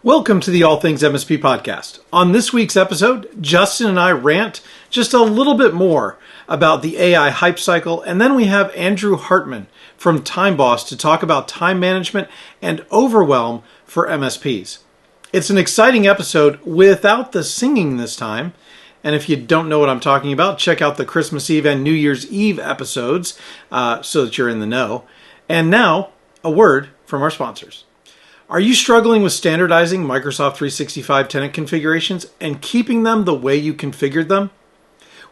Welcome to the All Things MSP Podcast. On this week's episode, Justin and I rant just a little bit more about the AI hype cycle, and then we have Andrew Hartman from Time Boss to talk about time management and overwhelm for MSPs. It's an exciting episode without the singing this time, and if you don't know what I'm talking about, check out the Christmas Eve and New Year's Eve episodes so that you're in the know. And now, a word from our sponsors. Are you struggling with standardizing Microsoft 365 tenant configurations and keeping them the way you configured them?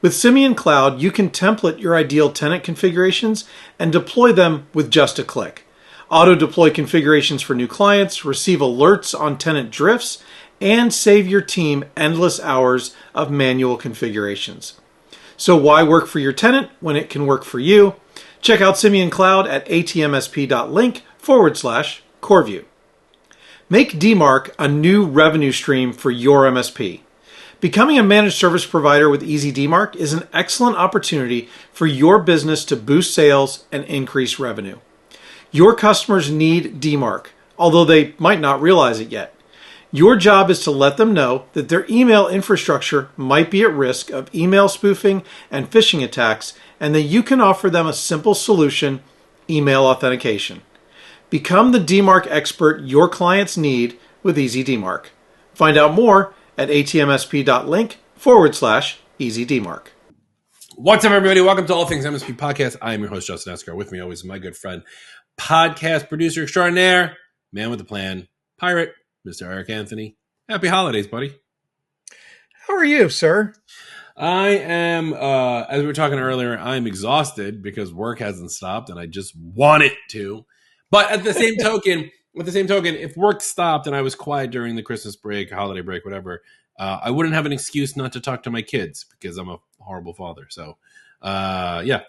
With Simian Cloud, you can template your ideal tenant configurations and deploy them with just a click. Auto-deploy configurations for new clients, receive alerts on tenant drifts, and save your team endless hours of manual configurations. So why work for your tenant when it can work for you? Check out Simian Cloud at atmsp.link/CoreView. Make DMARC a new revenue stream for your MSP. Becoming a managed service provider with Easy DMARC is an excellent opportunity for your business to boost sales and increase revenue. Your customers need DMARC, although they might not realize it yet. Your job is to let them know that their email infrastructure might be at risk of email spoofing and phishing attacks, and that you can offer them a simple solution: email authentication. Become the DMARC expert your clients need with Easy DMARC. Find out more at atmsp.link/Easy DMARC. What's up, everybody? Welcome to All Things MSP Podcast. I am your host, Justin Escar. With me always is my good friend, podcast producer extraordinaire, man with a plan, pirate, Mr. Eric Anthony. Happy holidays, buddy. How are you, sir? I am, as we were talking earlier, I'm exhausted because work hasn't stopped and I just want it to. But at the same token, if work stopped and I was quiet during the Christmas break, holiday break, whatever, I wouldn't have an excuse not to talk to my kids because I'm a horrible father. So, yeah.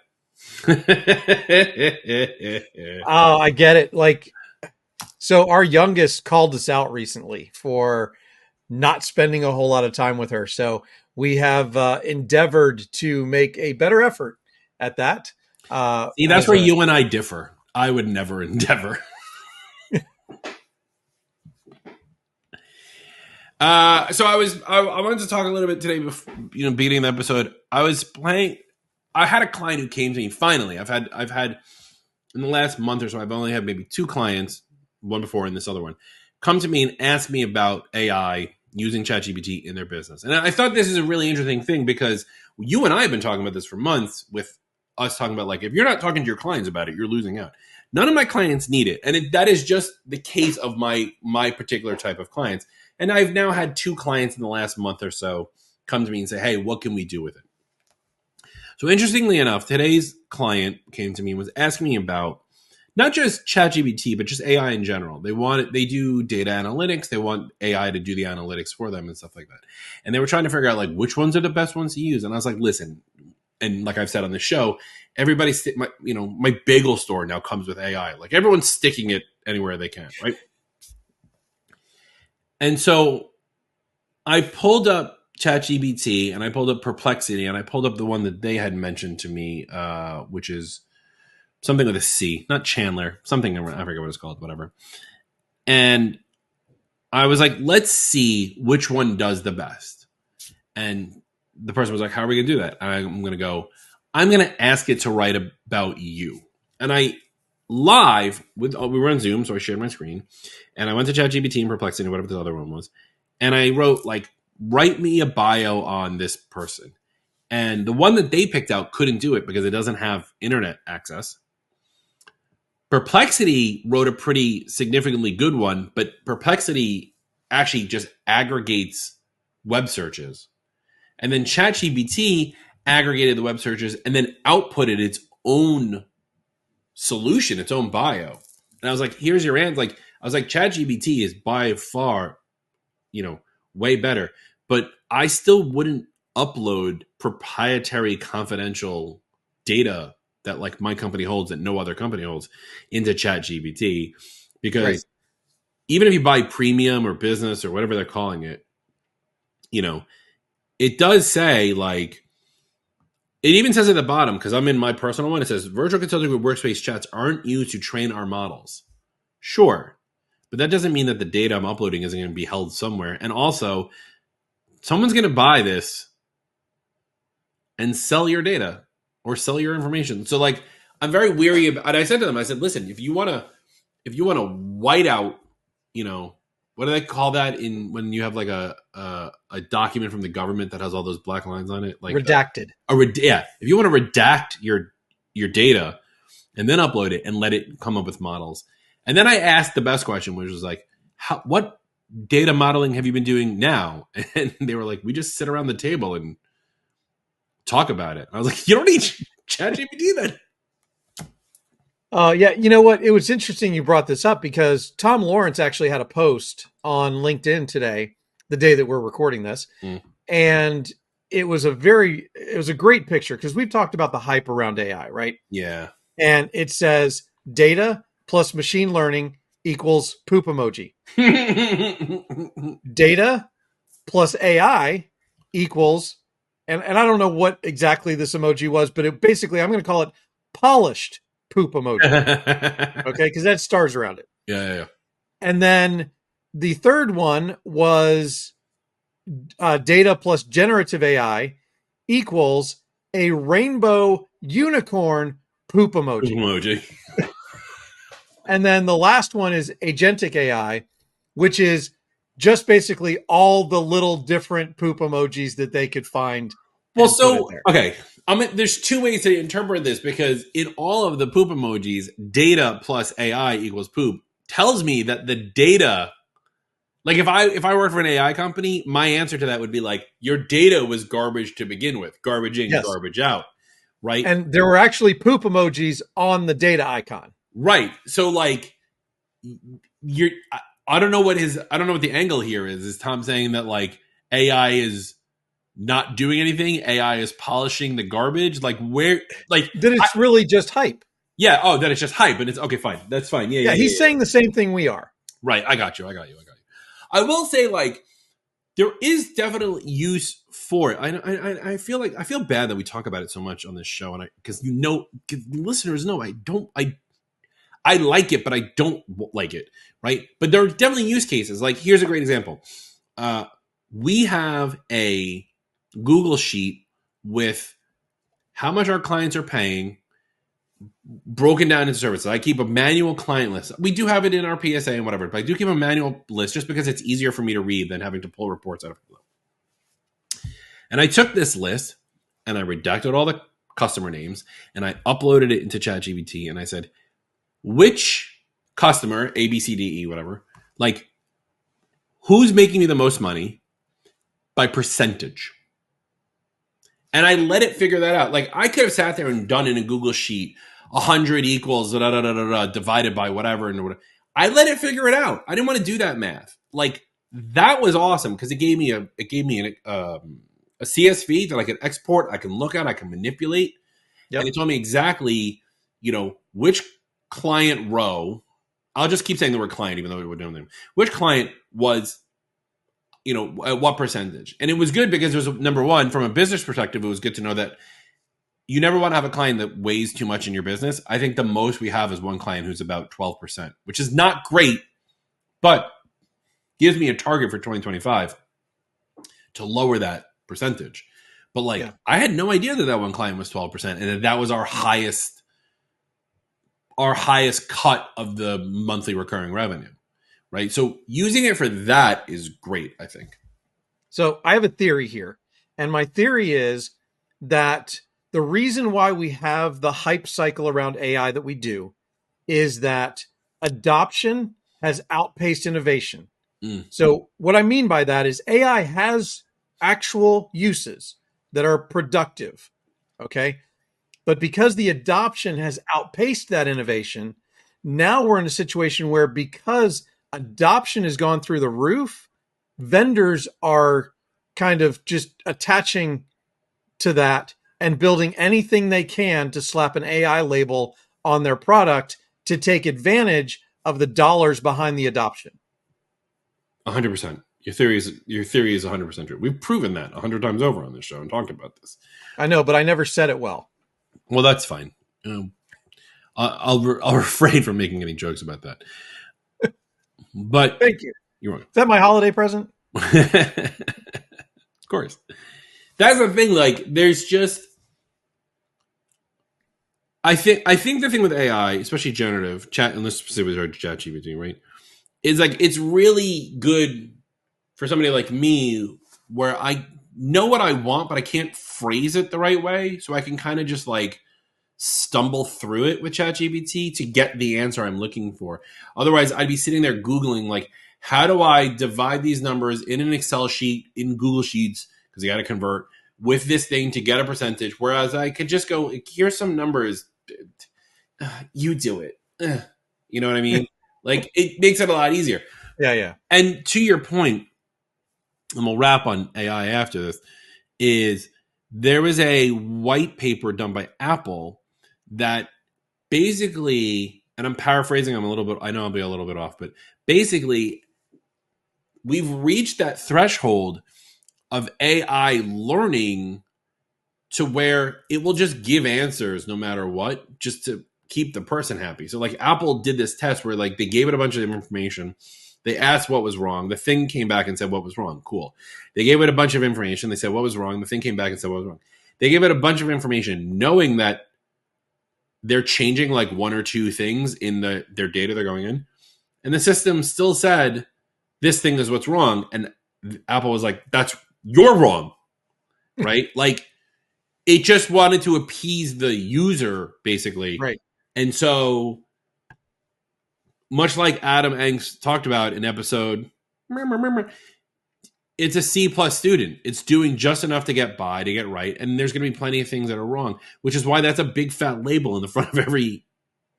Oh, I get it. So our youngest called us out recently for not spending a whole lot of time with her. So we have endeavored to make a better effort at that. See, that's where you and I differ. I would never endeavor. So I wanted to talk a little bit today before, beginning the episode. I had a client who came to me finally. I've had in the last month or so, I've only had maybe two clients, one before and this other one, come to me and ask me about AI using ChatGPT in their business. And I thought this is a really interesting thing because you and I have been talking about this for months, with us talking about, if you're not talking to your clients about it, you're losing out. None of my clients need it. And that is just the case of my particular type of clients. And I've now had two clients in the last month or so come to me and say, hey, what can we do with it? So interestingly enough, today's client came to me and was asking me about not just ChatGPT, but just AI in general. They do data analytics. They want AI to do the analytics for them and stuff like that. And they were trying to figure out which ones are the best ones to use. And I was like, listen, and like I've said on the show, my bagel store now comes with AI. Everyone's sticking it anywhere they can, right? And so I pulled up ChatGPT and I pulled up Perplexity and I pulled up the one that they had mentioned to me, which is something with a C, not Chandler, something, I forget what it's called, whatever. And I was like, let's see which one does the best. And the person was like, how are we going to do that? And I'm going to ask it to write about you. And we were on Zoom, so I shared my screen. And I went to ChatGPT and Perplexity, whatever the other one was. And I wrote, write me a bio on this person. And the one that they picked out couldn't do it because it doesn't have internet access. Perplexity wrote a pretty significantly good one, but Perplexity actually just aggregates web searches. And then ChatGPT aggregated the web searches and then outputted its own solution, its own bio. And I was like, here's your answer. ChatGPT is by far, way better. But I still wouldn't upload proprietary confidential data that my company holds that no other company holds into ChatGPT. Because even if you buy premium or business or whatever they're calling it, it does say it even says at the bottom, because I'm in my personal one, it says virtual consulting with workspace chats aren't used to train our models. Sure. but that doesn't mean that the data I'm uploading isn't going to be held somewhere. And also, someone's going to buy this and sell your data or sell your information. So like, I'm very weary about, and I said to them, I said, listen, if you want to white out, what do they call that when you have like a document from the government that has all those black lines on it? Like redacted. If you want to redact your data and then upload it and let it come up with models. And then I asked the best question, which was like, what data modeling have you been doing now? And they were like, we just sit around the table and talk about it. I was like, you don't need ChatGPT then. Yeah, you know what? It was interesting you brought this up because Tom Lawrence actually had a post on LinkedIn today, the day that we're recording this. And it was a great picture because we've talked about the hype around AI, right? Yeah. And it says data plus machine learning equals poop emoji. Data plus AI equals, and I don't know what exactly this emoji was, but I'm going to call it polished poop emoji. Okay, because that stars around it. Yeah. And then the third one was data plus generative AI equals a rainbow unicorn poop emoji. And then the last one is agentic AI, which is just basically all the little different poop emojis that they could find. Well, so, okay. There's two ways to interpret this because in all of the poop emojis, data plus AI equals poop tells me that the data, like if I worked for an AI company, my answer to that would be like, your data was garbage to begin with, garbage in, yes. Garbage out, right? And there were actually poop emojis on the data icon. Right. So like I don't know what the angle here is. Is Tom saying that like AI is not doing anything? AI is polishing the garbage? Like where, like that it's really just hype. Yeah. Oh, that it's just hype and it's okay. Fine. That's fine. Yeah. He's saying the same thing we are. Right. I got you. I will say like, there is definitely use for it. I feel bad that we talk about it so much on this show. And because listeners know, I like it, but I don't like it, right? But there are definitely use cases. Like, here's a great example. We have a Google sheet with how much our clients are paying, broken down into services. I keep a manual client list. We do have it in our PSA and whatever, but I do keep a manual list just because it's easier for me to read than having to pull reports out of it. And I took this list and I redacted all the customer names and I uploaded it into ChatGPT and I said, which customer, A, B, C, D, E, whatever, like who's making me the most money by percentage? And I let it figure that out. Like I could have sat there and done in a Google sheet, 100 equals divided by whatever and whatever. I let it figure it out. I didn't want to do that math. Like that was awesome because it gave me a CSV that I could export, I can look at, I can manipulate. Yep. And it told me exactly, which client row, I'll just keep saying the word client, even though we're doing them. Which client was, at what percentage? And it was good because there's number one, from a business perspective, it was good to know that you never want to have a client that weighs too much in your business. I think the most we have is one client who's about 12%, which is not great, but gives me a target for 2025 to lower that percentage. But I had no idea that one client was 12% and that was our highest cut of the monthly recurring revenue, right? So using it for that is great, I think. So I have a theory here. And my theory is that the reason why we have the hype cycle around AI that we do is that adoption has outpaced innovation. So what I mean by that is AI has actual uses that are productive, okay? But because the adoption has outpaced that innovation, now we're in a situation where because adoption has gone through the roof, vendors are kind of just attaching to that and building anything they can to slap an AI label on their product to take advantage of the dollars behind the adoption. 100%. Your theory is 100% true. We've proven that 100 times over on this show and talked about this. I know, but I never said it well. Well, that's fine. I'll refrain from making any jokes about that. But Thank you. You're welcome. Is that my holiday present? Of course. That's the thing. Like, there's just, I think the thing with AI, especially generative chat, and this specifically our ChatGPT, right, is like it's really good for somebody like me where I know what I want, but I can't phrase it the right way, so I can kind of just like stumble through it with ChatGPT to get the answer I'm looking for. Otherwise, I'd be sitting there Googling, like, how do I divide these numbers in an Excel sheet, in Google Sheets, because you got to convert, with this thing to get a percentage. Whereas I could just go, here's some numbers. You do it. You know what I mean? Like, it makes it a lot easier. Yeah. And to your point, and we'll wrap on AI after this, is there was a white paper done by Apple that basically, and I'm paraphrasing, I'm a little bit, I know I'll be a little bit off, but basically we've reached that threshold of AI learning to where it will just give answers no matter what, just to keep the person happy. So like Apple did this test where like they gave it a bunch of information. They asked what was wrong. The thing came back and said what was wrong. Cool. They gave it a bunch of information. They said what was wrong. The thing came back and said what was wrong. They gave it a bunch of information knowing that they're changing like one or two things in their data they're going in. And the system still said, this thing is what's wrong. And Apple was like, you're wrong. Right? Like, it just wanted to appease the user, basically. Right. And so, much like Adam Engst talked about in episode, it's a C+ student. It's doing just enough to get by, to get right. And there's going to be plenty of things that are wrong, which is why that's a big fat label in the front of every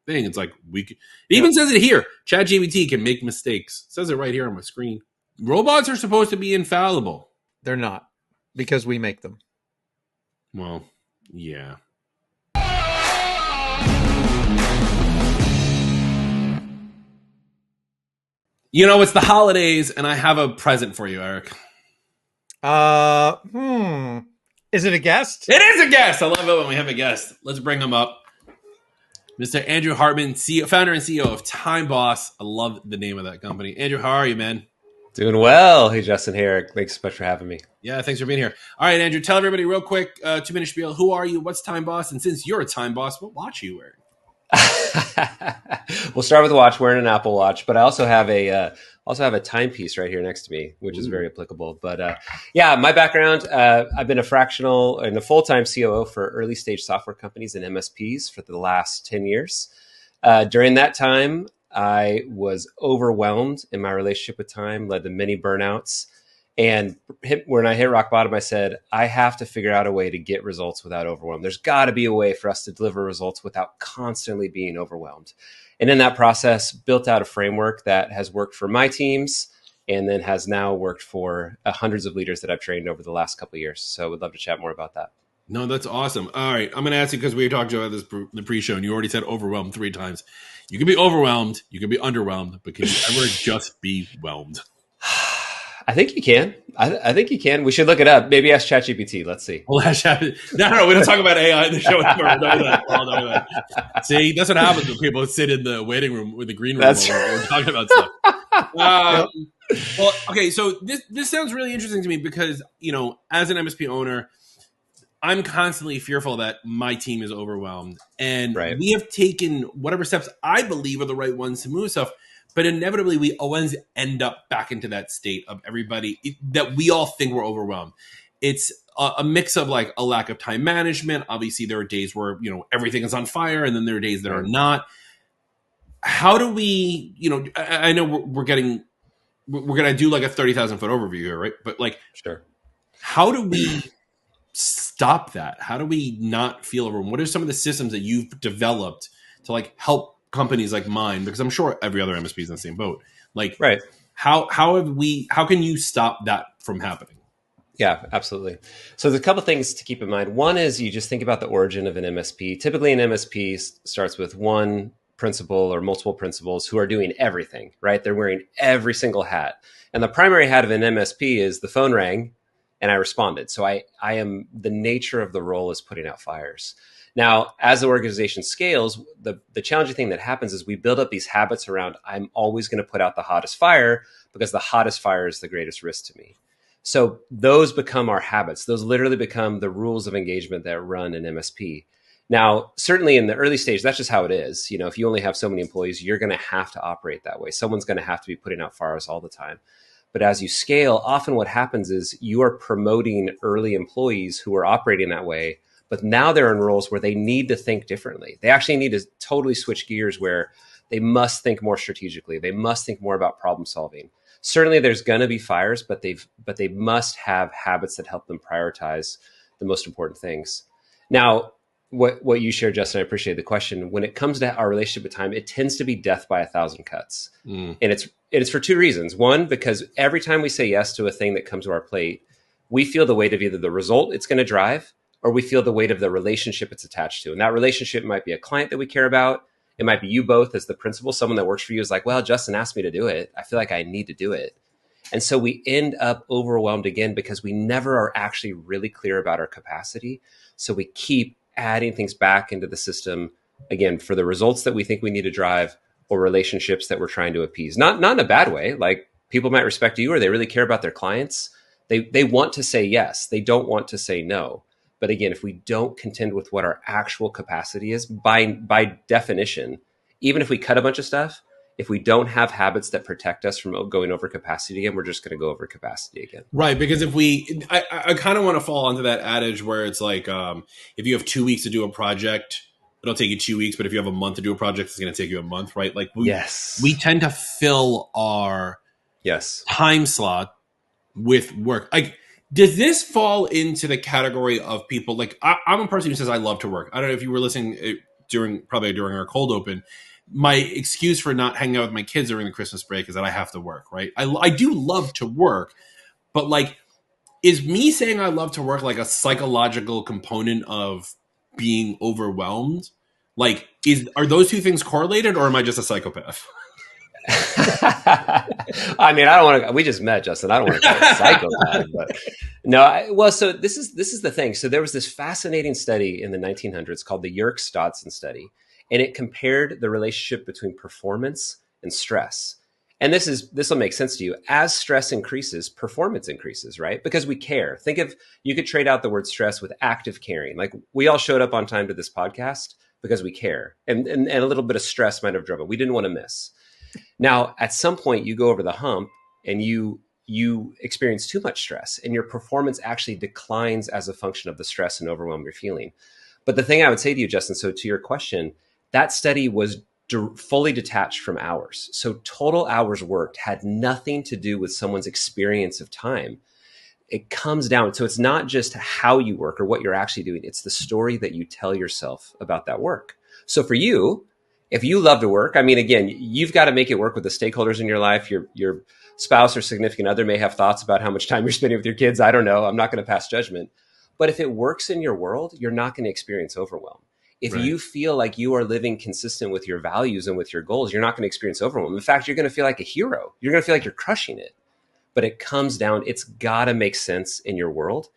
thing. It's like, it even says it here. ChatGPT can make mistakes. It says it right here on my screen. Robots are supposed to be infallible. They're not, because we make them. Well, yeah. You know, it's the holidays, and I have a present for you, Eric. Is it a guest? It is a guest. I love it when we have a guest. Let's bring him up. Mr. Andrew Hartman, founder and CEO of Time Boss. I love the name of that company. Andrew, how are you, man? Doing well. Hey, Justin, hey, Eric. Thanks so much for having me. Yeah, thanks for being here. All right, Andrew, tell everybody real quick, 2-minute spiel. Who are you? What's Time Boss? And since you're a Time Boss, what watch are you wearing? We'll start with the watch. Wearing an Apple Watch, but I also have a timepiece right here next to me, which is very applicable. But yeah, my background: I've been a fractional and a full-time COO for early stage software companies and MSPs for the last 10 years. During that time, I was overwhelmed in my relationship with time, led to many burnouts. And when I hit rock bottom, I said, I have to figure out a way to get results without overwhelm. There's got to be a way for us to deliver results without constantly being overwhelmed. And in that process, built out a framework that has worked for my teams and then has now worked for hundreds of leaders that I've trained over the last couple of years. So I would love to chat more about that. No, that's awesome. All right. I'm going to ask you, because we talked about this the pre-show, and you already said overwhelmed 3 times. You can be overwhelmed. You can be underwhelmed. But can you ever just be whelmed? I think you can. I think you can. We should look it up. Maybe ask ChatGPT. Let's see. Well, no, we don't talk about AI in the show anymore. No. See, that's what happens when people sit in the waiting room or the green room while we're talking about stuff. Well, okay, so this sounds really interesting to me because, you know, as an MSP owner, I'm constantly fearful that my team is overwhelmed. And we have taken whatever steps I believe are the right ones to move stuff. But inevitably, we always end up back into that state of everybody that we all think we're overwhelmed. It's a mix of like a lack of time management. Obviously, there are days where, you know, everything is on fire, and then there are days that are not. How do we, you know, I know we're going to do like a 30,000 foot overview here, right? But like, sure. How do we stop that? How do we not feel overwhelmed? What are some of the systems that you've developed to like help companies like mine, because I'm sure every other MSP is in the same boat. Like, how can you stop that from happening? Yeah, absolutely. So there's a couple things to keep in mind. One is you just think about the origin of an MSP. Typically an MSP starts with one principal or multiple principals who are doing everything, right? They're wearing every single hat. And the primary hat of an MSP is the phone rang and I responded. So I am, the nature of the role is putting out fires. Now, as the organization scales, the challenging thing that happens is we build up these habits around, I'm always going to put out the hottest fire because the hottest fire is the greatest risk to me. So those become our habits. Those literally become the rules of engagement that run an MSP. Now, certainly in the early stage, that's just how it is. You know, if you only have so many employees, you're going to have to operate that way. Someone's going to have to be putting out fires all the time. But as you scale, often what happens is you are promoting early employees who are operating that way, but now they're in roles where they need to think differently. They actually need to totally switch gears where they must think more strategically. They must think more about problem solving. Certainly there's going to be fires, but they must have habits that help them prioritize the most important things. Now, what you shared, Justin, I appreciate the question. When it comes to our relationship with time, it tends to be death by 1,000 cuts. And it's for two reasons. One, because every time we say yes to a thing that comes to our plate, we feel the weight of either the result it's going to drive, or we feel the weight of the relationship it's attached to. And that relationship might be a client that we care about. It might be you both as the principal. Someone that works for you is like, well, Justin asked me to do it. I feel like I need to do it. And so we end up overwhelmed again because we never are actually really clear about our capacity. So we keep adding things back into the system, again, for the results that we think we need to drive or relationships that we're trying to appease. Not in a bad way. Like, people might respect you or they really care about their clients. They want to say yes. They don't want to say no. But again, if we don't contend with what our actual capacity is, by definition, even if we cut a bunch of stuff, if we don't have habits that protect us from going over capacity again, we're just going to go over capacity again. Right. Because I kind of want to fall onto that adage where it's like, if you have 2 weeks to do a project, it'll take you 2 weeks. But if you have a month to do a project, it's going to take you a month, right? Like we tend to fill our time slot with work. Like, does this fall into the category of people? Like, I'm a person who says I love to work. I don't know if you were listening during our cold open. My excuse for not hanging out with my kids during the Christmas break is that I have to work, right? I do love to work, but like, is me saying I love to work like a psychological component of being overwhelmed? Like, are those two things correlated, or am I just a psychopath? I mean, I don't want to. We just met, Justin. I don't want to call it a psychopath, but no. So this is the thing. So there was this fascinating study in the 1900s called the Yerkes-Dodson study. And it compared the relationship between performance and stress. And this will make sense to you. As stress increases, performance increases, right? Because we care. Think of, you could trade out the word stress with active caring. Like, we all showed up on time to this podcast because we care. And a little bit of stress might have driven. We didn't want to miss. Now, at some point, you go over the hump and you experience too much stress, and your performance actually declines as a function of the stress and overwhelm you're feeling. But the thing I would say to you, Justin, so to your question, that study was fully detached from hours. So total hours worked had nothing to do with someone's experience of time. It comes down. So it's not just how you work or what you're actually doing. It's the story that you tell yourself about that work. So for you, if you love to work, I mean, again, you've got to make it work with the stakeholders in your life. Your spouse or significant other may have thoughts about how much time you're spending with your kids. I don't know. I'm not going to pass judgment. But if it works in your world, you're not going to experience overwhelm. If you feel like you are living consistent with your values and with your goals, you're not going to experience overwhelm. In fact, you're going to feel like a hero. You're going to feel like you're crushing it. But it comes down, it's got to make sense in your world.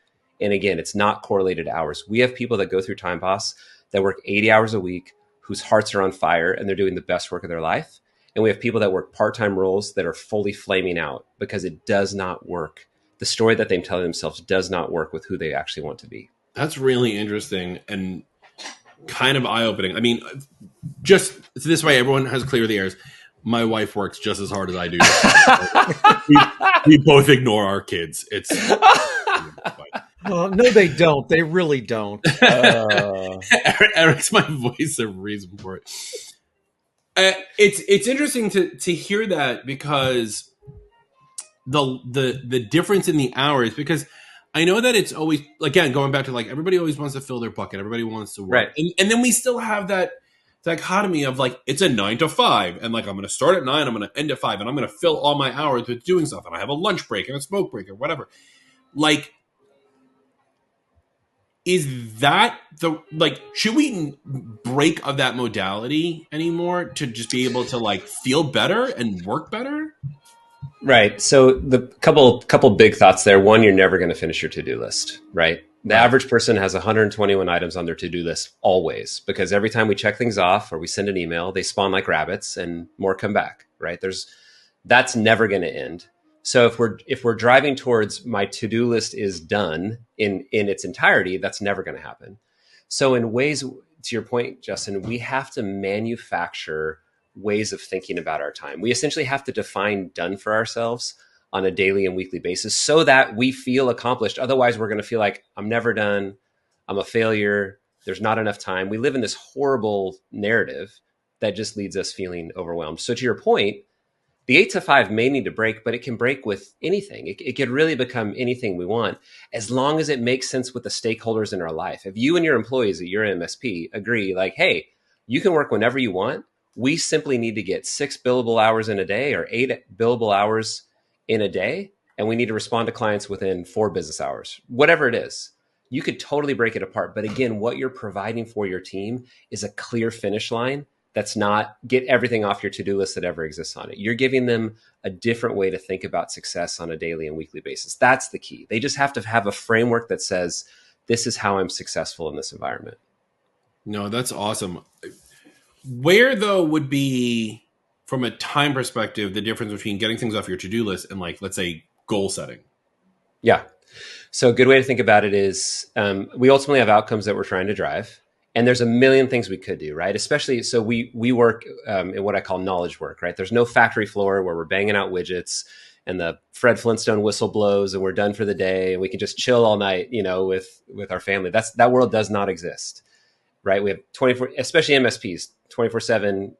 And again, it's not correlated to hours. We have people that go through Time Boss that work 80 hours a week, whose hearts are on fire and they're doing the best work of their life. And we have people that work part-time roles that are fully flaming out because it does not work. The story that they tell themselves does not work with who they actually want to be. That's really interesting and kind of eye-opening. I mean, just this way, everyone has clear the airs. My wife works just as hard as I do. we both ignore our kids. It's no, they don't. They really don't. Eric's my voice of reason for it. It's interesting to hear that, because the difference in the hours, because I know that it's always, again, going back to like, everybody always wants to fill their bucket. Everybody wants to work. Right. And then we still have that dichotomy of like, it's a 9 to 5. And like, I'm going to start at 9, I'm going to end at 5, and I'm going to fill all my hours with doing stuff. And I have a lunch break and a smoke break or whatever. Like, is that should we break of that modality anymore to just be able to like feel better and work better? Right. So the couple big thoughts there. One, you're never going to finish your to-do list, right? The average person has 121 items on their to-do list always, because every time we check things off or we send an email, they spawn like rabbits and more come back, right? That's never going to end. So if we're driving towards my to-do list is done in its entirety, that's never going to happen. So in ways, to your point, Justin, we have to manufacture ways of thinking about our time. We essentially have to define done for ourselves on a daily and weekly basis so that we feel accomplished. Otherwise, we're going to feel like I'm never done. I'm a failure. There's not enough time. We live in this horrible narrative that just leads us feeling overwhelmed. So to your point, the 8 to 5 may need to break, but it can break with anything. It could really become anything we want, as long as it makes sense with the stakeholders in our life. If you and your employees at your MSP agree like, hey, you can work whenever you want. We simply need to get 6 billable hours in a day or 8 billable hours in a day, and we need to respond to clients within 4 business hours, whatever it is. You could totally break it apart. But again, what you're providing for your team is a clear finish line that's not get everything off your to-do list that ever exists on it. You're giving them a different way to think about success on a daily and weekly basis. That's the key. They just have to have a framework that says, this is how I'm successful in this environment. No, that's awesome. Where, though, would be, from a time perspective, the difference between getting things off your to-do list and, like, let's say, goal setting? Yeah. So a good way to think about it is we ultimately have outcomes that we're trying to drive. And there's a million things we could do, right? Especially, so we work in what I call knowledge work, right? There's no factory floor where we're banging out widgets and the Fred Flintstone whistle blows and we're done for the day and we can just chill all night, with our family. That world does not exist, right? We have 24, especially MSPs, 24/7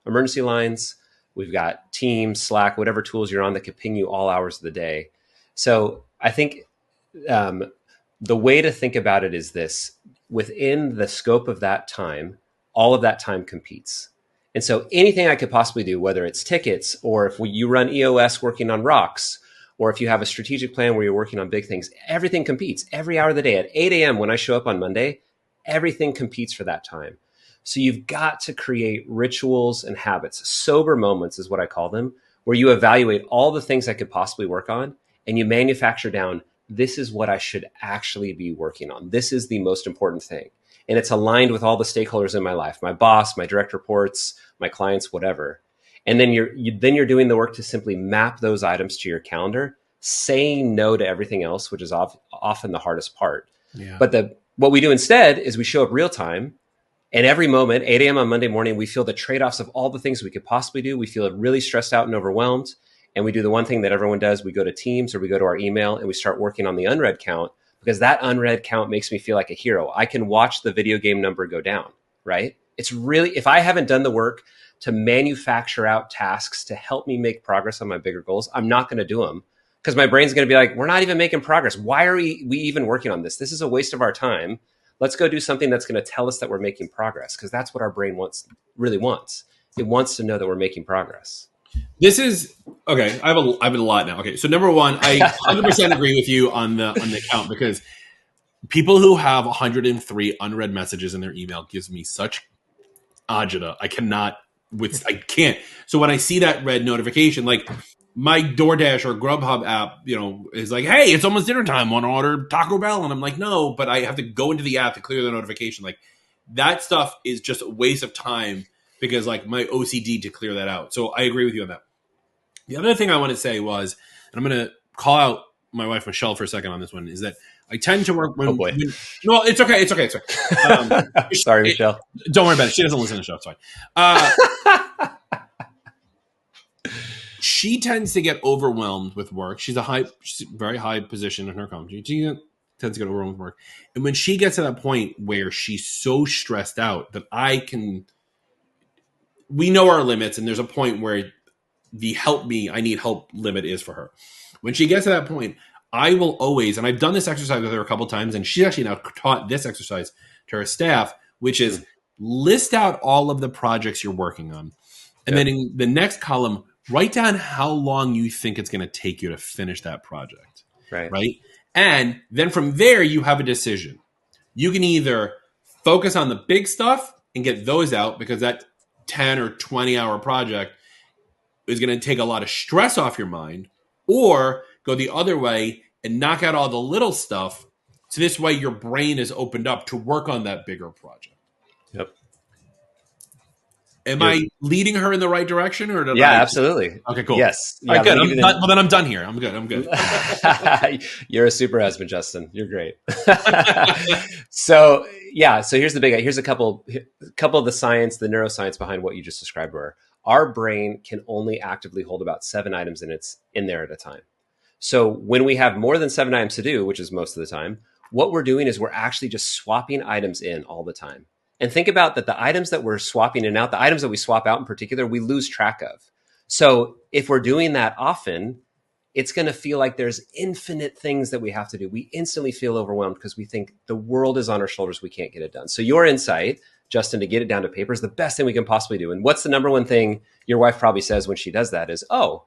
emergency lines. We've got Teams, Slack, whatever tools you're on that could ping you all hours of the day. So I think the way to think about it is this: within the scope of that time, all of that time competes. And so anything I could possibly do, whether it's tickets or if you run EOS working on rocks, or if you have a strategic plan where you're working on big things, everything competes every hour of the day. At 8 a.m. when I show up on Monday, everything competes for that time. So you've got to create rituals and habits. Sober moments is what I call them, where you evaluate all the things I could possibly work on and you manufacture down, this is what I should actually be working on. This is the most important thing. And it's aligned with all the stakeholders in my life, my boss, my direct reports, my clients, whatever. And then you're doing the work to simply map those items to your calendar, saying no to everything else, which is often the hardest part. Yeah. But what we do instead is we show up real time. And every moment, 8 a.m. on Monday morning, we feel the trade-offs of all the things we could possibly do. We feel really stressed out and overwhelmed. And we do the one thing that everyone does. We go to Teams or we go to our email and we start working on the unread count, because that unread count makes me feel like a hero. I can watch the video game number go down, right? It's really, if I haven't done the work to manufacture out tasks to help me make progress on my bigger goals, I'm not going to do them, because my brain's going to be like, we're not even making progress. Why are we even working on this? This is a waste of our time. Let's go do something that's going to tell us that we're making progress, because that's what our brain really wants. It wants to know that we're making progress. This is okay. I have a lot now. Okay, so number one, I 100% agree with you on the count, because people who have 103 unread messages in their email gives me such agita. I can't. So when I see that red notification, like my DoorDash or Grubhub app, is like, hey, it's almost dinner time. Want to order Taco Bell? And I'm like, no, but I have to go into the app to clear the notification. Like, that stuff is just a waste of time, because like my OCD to clear that out. So I agree with you on that. The other thing I want to say was, and I'm going to call out my wife, Michelle, for a second on this one, is that I tend to work when... Oh, boy. No, it's okay. It's okay. Sorry, Michelle. Don't worry about it. She doesn't listen to the show. It's fine. She tends to get overwhelmed with work. She's a very high position in her company. She tends to get overwhelmed with work. And when she gets to that point where she's so stressed out that we know our limits, and there's a point where the I need help limit is for her. When she gets to that point, I will always, and I've done this exercise with her a couple of times, and she's actually now taught this exercise to her staff, which is list out all of the projects you're working on. And then in the next column, write down how long you think it's going to take you to finish that project. Right. And then from there, you have a decision. You can either focus on the big stuff and get those out, because that 10 or 20 hour project is going to take a lot of stress off your mind, or go the other way and knock out all the little stuff, So this way your brain is opened up to work on that bigger project. Yep. Am I leading her in the right direction, or did Yeah, I? absolutely. Okay, cool. Yes. All right, Yeah, good. Well, then I'm done here. I'm good. You're a super husband, Justin. You're great. So here's a couple of the science, the neuroscience behind what you just described. Where our brain can only actively hold about 7 items in there at a time. So when we have more than 7 items to do, which is most of the time, what we're doing is we're actually just swapping items in all the time. And think about that the items that we're swapping in and out, the items that we swap out in particular, we lose track of. So if we're doing that often, it's going to feel like there's infinite things that we have to do. We instantly feel overwhelmed because we think the world is on our shoulders. We can't get it done. So your insight, Justin, to get it down to paper is the best thing we can possibly do. And what's the number one thing your wife probably says when she does that is, oh,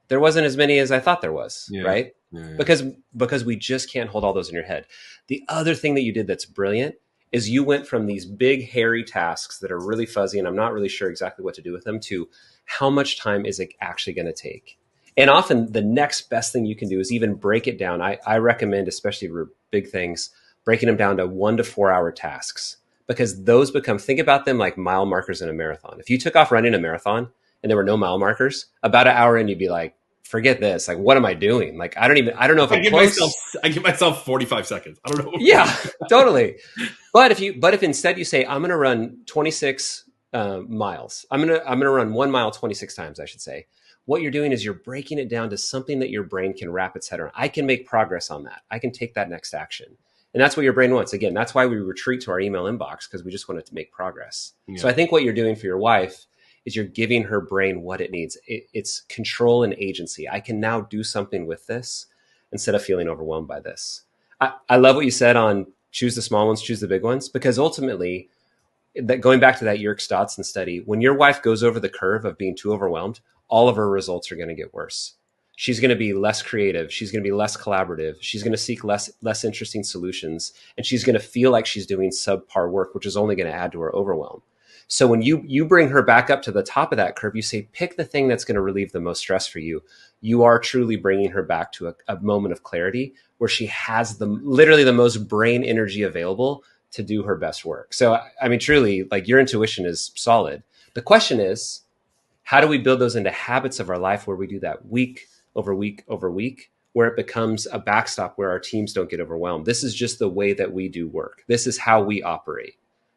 there wasn't as many as I thought there was, right? Yeah. Because we just can't hold all those in your head. The other thing that you did that's brilliant is you went from these big, hairy tasks that are really fuzzy and I'm not really sure exactly what to do with them to how much time is it actually going to take? And often the next best thing you can do is even break it down. I recommend, especially for big things, breaking them down to 1 to 4 hour tasks, because those think about them like mile markers in a marathon. If you took off running a marathon and there were no mile markers, about an hour in, you'd be like, forget this. Like, what am I doing? Like, I don't know if I'm close. I give myself 45 seconds. I don't know. Yeah, totally. But if instead you say, I'm going to run 26 miles, I'm going to run 1 mile 26 times, I should say. What you're doing is you're breaking it down to something that your brain can wrap its head around. I can make progress on that. I can take that next action. And that's what your brain wants. Again, that's why we retreat to our email inbox, because we just want it to make progress. Yeah. So I think what you're doing for your wife is you're giving her brain what it needs. It's control and agency. I can now do something with this instead of feeling overwhelmed by this. I love what you said on choose the small ones, choose the big ones, because ultimately, going back to that Yerkes-Dodson study, when your wife goes over the curve of being too overwhelmed, all of her results are going to get worse. She's going to be less creative. She's going to be less collaborative. She's going to seek less interesting solutions. And she's going to feel like she's doing subpar work, which is only going to add to her overwhelm. So when you bring her back up to the top of that curve, you say, pick the thing that's going to relieve the most stress for you. You are truly bringing her back to a moment of clarity where she has literally the most brain energy available to do her best work. So, I mean, truly, like, your intuition is solid. The question is, how do we build those into habits of our life where we do that week over week over week, where it becomes a backstop where our teams don't get overwhelmed? This is just the way that we do work. This is how we operate.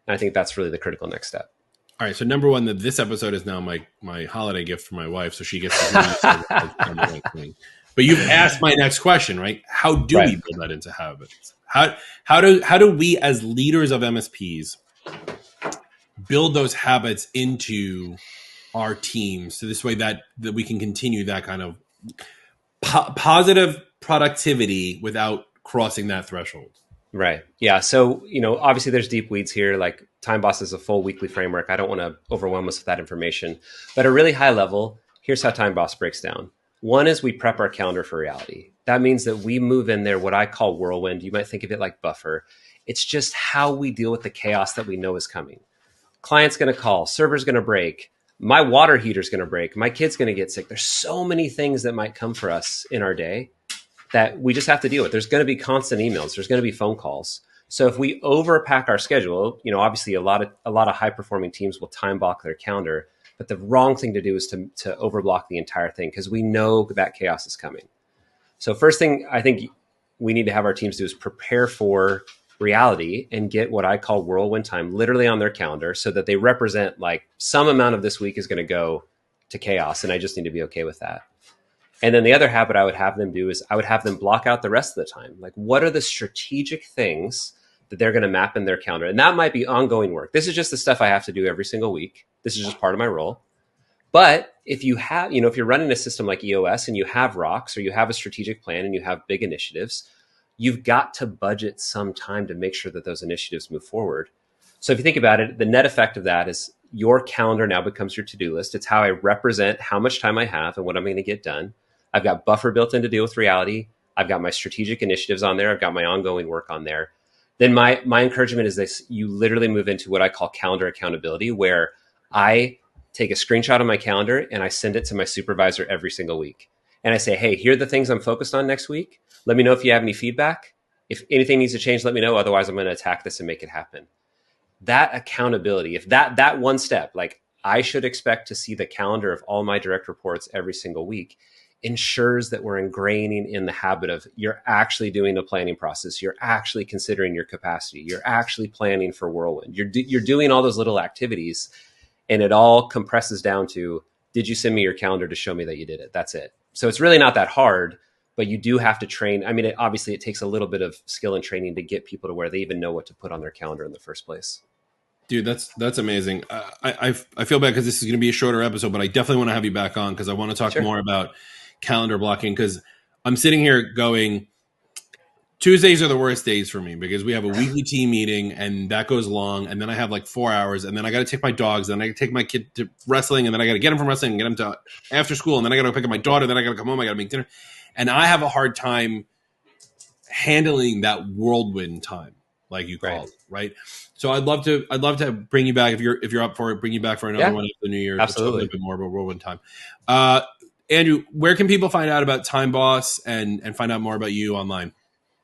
And I think that's really the critical next step. All right. So number one, this episode is now my holiday gift for my wife, so she gets to do. But you've asked my next question, right? How do we build that into habits? How do we as leaders of MSPs build those habits into our teams, so this way that we can continue that kind of positive productivity without crossing that threshold? Right. Yeah. So, obviously there's deep weeds here. Like, Time Boss is a full weekly framework. I don't want to overwhelm us with that information, but at a really high level, here's how Time Boss breaks down. One is we prep our calendar for reality. That means that we move in there what I call whirlwind. You might think of it like buffer. It's just how we deal with the chaos that we know is coming. Client's going to call, server's going to break, my water heater's going to break, my kid's going to get sick. There's so many things that might come for us in our day that we just have to deal with. There's going to be constant emails. There's going to be phone calls. So if we overpack our schedule, obviously a lot of high performing teams will time block their calendar, but the wrong thing to do is to overblock the entire thing, because we know that chaos is coming. So first thing I think we need to have our teams do is prepare for reality and get what I call whirlwind time literally on their calendar, so that they represent, like, some amount of this week is going to go to chaos, and I just need to be okay with that. And then the other habit I would have them do is I would have them block out the rest of the time. Like, what are the strategic things that they're going to map in their calendar? And that might be ongoing work. This is just the stuff I have to do every single week. This is just part of my role. But if you have, if you're running a system like EOS and you have rocks, or you have a strategic plan and you have big initiatives, you've got to budget some time to make sure that those initiatives move forward. So if you think about it, the net effect of that is your calendar now becomes your to-do list. It's how I represent how much time I have and what I'm going to get done. I've got buffer built in to deal with reality. I've got my strategic initiatives on there. I've got my ongoing work on there. Then my encouragement is this: you literally move into what I call calendar accountability, where I take a screenshot of my calendar and I send it to my supervisor every single week. And I say, hey, here are the things I'm focused on next week. Let me know if you have any feedback. If anything needs to change, let me know. Otherwise, I'm going to attack this and make it happen. That accountability, if that one step, like I should expect to see the calendar of all my direct reports every single week, ensures that we're ingraining in the habit of you're actually doing the planning process. You're actually considering your capacity. You're actually planning for whirlwind. You're doing all those little activities, and it all compresses down to, did you send me your calendar to show me that you did it? That's it. So it's really not that hard, but you do have to train. I mean, obviously it takes a little bit of skill and training to get people to where they even know what to put on their calendar in the first place. Dude, that's amazing. I feel bad because this is going to be a shorter episode, but I definitely want to have you back on because I want to talk more about calendar blocking, because I'm sitting here going, Tuesdays are the worst days for me because we have a weekly team meeting and that goes long. And then I have like 4 hours and then I got to take my dogs. And then I take my kid to wrestling and then I got to get him from wrestling and get him to after school. And then I got to pick up my daughter. Then I got to come home. I got to make dinner. And I have a hard time handling that whirlwind time, like you call it, right? So I'd love to bring you back if you're up for it. Bring you back for another one after the New Year. Absolutely, a little bit more about whirlwind time. Andrew, where can people find out about Time Boss and find out more about you online?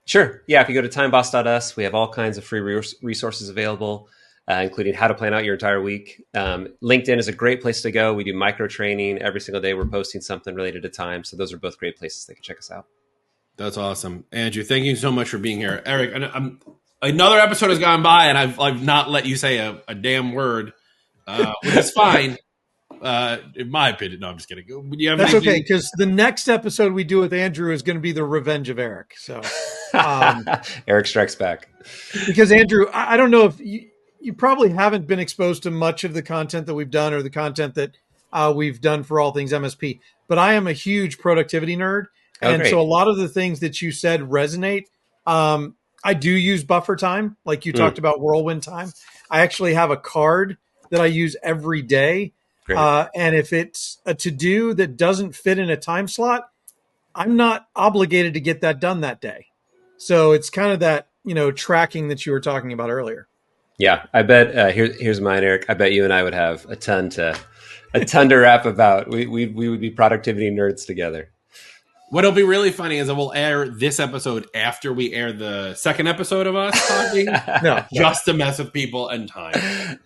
Sure. Yeah, if you go to timeboss.us, we have all kinds of free resources available, including how to plan out your entire week. LinkedIn is a great place to go. We do micro training every single day. We're posting something related to time. So those are both great places they can check us out. That's awesome. Andrew, thank you so much for being here. Eric, another episode has gone by and I've not let you say a damn word, which is fine. In my opinion. No, I'm just kidding. That's okay, because the next episode we do with Andrew is going to be the revenge of Eric. So Eric strikes back. Because Andrew, I don't know if you probably haven't been exposed to much of the content that we've done or the content that we've done for All Things MSP, but I am a huge productivity nerd. And so a lot of the things that you said resonate. I do use buffer time, like you talked about whirlwind time. I actually have a card that I use every day. And if it's a to-do that doesn't fit in a time slot, I'm not obligated to get that done that day. So it's kind of that, tracking that you were talking about earlier. Yeah, I bet here's mine, Eric. I bet you and I would have a ton to rap about. We would be productivity nerds together. What'll be really funny is that we'll air this episode after we air the second episode of us talking, just to mess with people and time.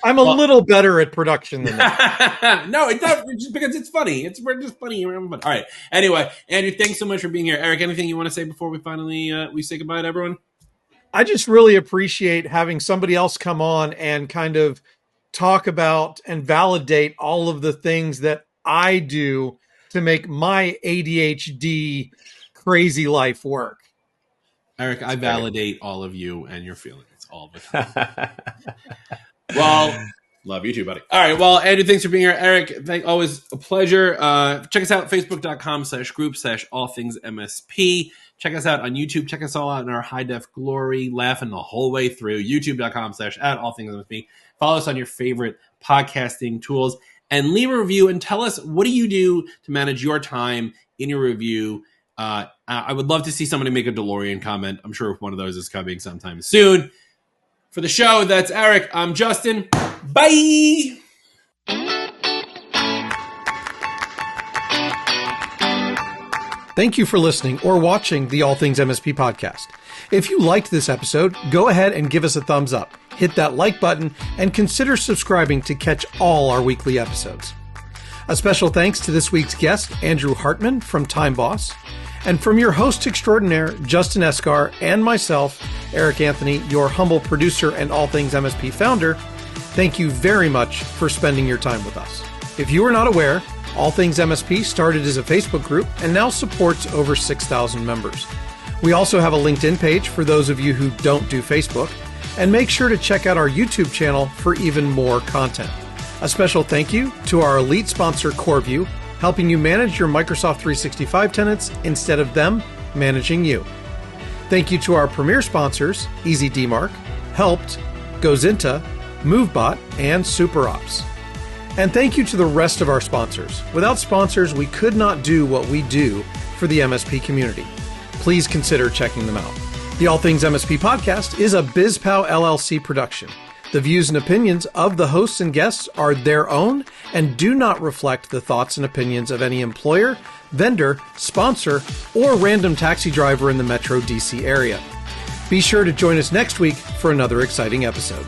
I'm a little better at production than that. No, it's not just because it's funny. We're just funny. All right. Anyway, Andrew, thanks so much for being here. Eric, anything you want to say before we finally we say goodbye to everyone? I just really appreciate having somebody else come on and kind of talk about and validate all of the things that I do to make my ADHD crazy life work. Eric, I validate all of you and your feelings all the time. Well, love you too, buddy. All right. Well, Andrew, thanks for being here. Eric, always a pleasure. Check us out, facebook.com/group/all things MSP. Check us out on YouTube. Check us all out in our high def glory, laughing the whole way through. YouTube.com/all things MSP. Follow us on your favorite podcasting tools and leave a review and tell us, what do you do to manage your time in your review? I would love to see somebody make a DeLorean comment. I'm sure one of those is coming sometime soon. For the show, that's Eric. I'm Justin. Bye. Thank you for listening or watching the All Things MSP podcast. If you liked this episode, go ahead and give us a thumbs up. Hit that like button and consider subscribing to catch all our weekly episodes. A special thanks to this week's guest, Andrew Hartman from Time Boss. And from your host extraordinaire, Justin Escar, and myself, Eric Anthony, your humble producer and All Things MSP founder, thank you very much for spending your time with us. If you are not aware, All Things MSP started as a Facebook group and now supports over 6,000 members. We also have a LinkedIn page for those of you who don't do Facebook, and make sure to check out our YouTube channel for even more content. A special thank you to our elite sponsor, CoreView, helping you manage your Microsoft 365 tenants instead of them managing you. Thank you to our premier sponsors, EasyDmark, Helped, Gozinta, MoveBot, and SuperOps. And thank you to the rest of our sponsors. Without sponsors, we could not do what we do for the MSP community. Please consider checking them out. The All Things MSP podcast is a BizPow LLC production. The views and opinions of the hosts and guests are their own and do not reflect the thoughts and opinions of any employer, vendor, sponsor, or random taxi driver in the Metro DC area. Be sure to join us next week for another exciting episode.